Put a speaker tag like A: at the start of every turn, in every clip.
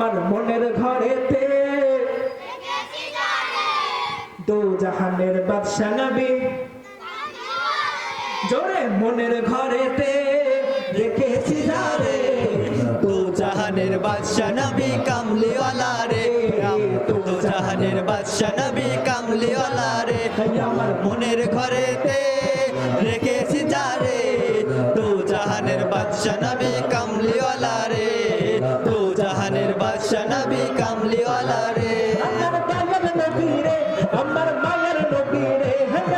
A: আমার মনের ঘরেতে দো জাহানের বাদশা নবী জোরে মনের ঘরেতে রেখেছি যারে
B: দো জাহানের বাদশা নবী কামলিওয়ালা রে দো জাহানের বাদশা নবী কামলিওয়ালা রে আমার মনের ঘরেতে রেখেছি যারে দো জাহানের বাদশা নবী কামলিওয়ালা রে দো জাহানের বাদশা নবী কামলিওয়ালা রে
A: আমার দয়াল নবী রে আমার মায়ের নবী রে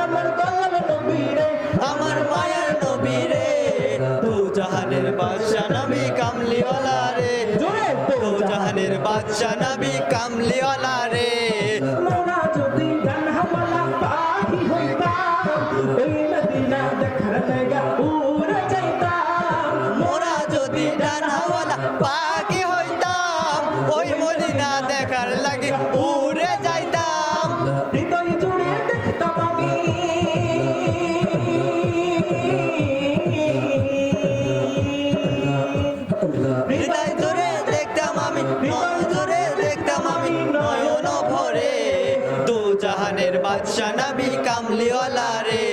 A: আমার দয়াল নবী রে
B: আমার মায়ের নবী রে দো জাহানের বাদশা নবী কামলিওয়ালা রে
A: জোরে
B: দো জাহানের বাদশা নবী কামলিওয়ালা রে
A: মোরা যদি জানহাওয়ালা পাখি হইতাম এই মদিনা দেখার জায়গা উড়ে যাইতাম
B: মোরা যদি ডানাওয়ালা পাখি হইতাম ওই মদিনা দেখার লাগে উড়ে যাইতাম
A: হৃদয় জুড়ে দেখতাম আমি
B: হৃদয় জোরে দেখতাম আমি নয় জোরে দেখতাম আমি নয়ন ভরে দো জাহানের বাদশা নবী কামলিওয়ালা রে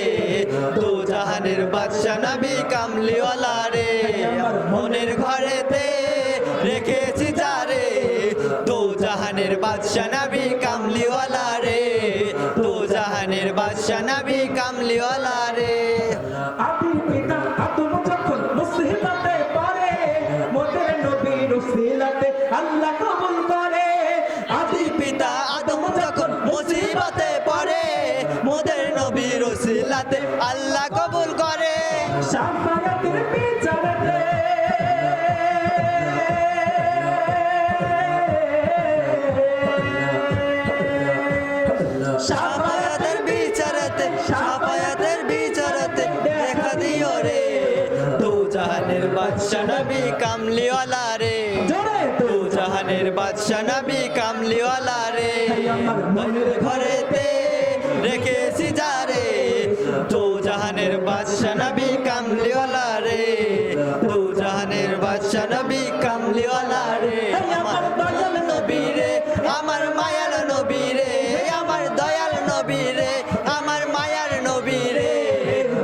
B: দো জাহানের বাদশা নবী কামলিওয়ালা রে আমার মনের ঘরেতে রেখেছি যারে দো জাহানের বাদশা নবী কামলিওয়ালা রে দো জাহানের বাদশা নবী কামলিওয়ালা রে
A: আদি পিতা আদম যখন মুসিবতে পড়ে মোদের নবীর উসিলাতে আল্লাহ কবুল করে
B: আদি পিতা আদম যখন মুসিবতে পড়ে মোদের নবীর ওসিলাতে আল্লাহ কবুল করে
A: শাফায়াতের বিচারতে
B: শাফায়াতের বিচারতে শাফায়াতের বিচারতে দেখা দিও রে দো জাহানের বাদশা নবী কামলিওয়ালা রে
A: জোরে
B: দো জাহানের বাদশা নবী কামলিওয়ালা রে
A: আমার মনের
B: ঘরেতে রেখেছি যারে দো জাহানের বাদশা নবী কামলিওয়ালা রে দো জাহানের বাদশা নবী কামলিওয়ালা রে আমার দয়াল নবী রে আমার মায়ার নবী রে আমার দয়াল নবী রে আমার মায়ার নবী রে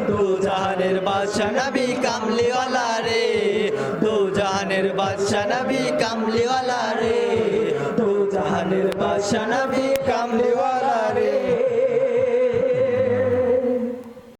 B: দো জাহানের বাদশা নবী কামলিওয়ালা রে দো জাহানের বাদশা নবী কামলিওয়ালা রে দো জাহানের বাদশা নবী কামলিওয়ালা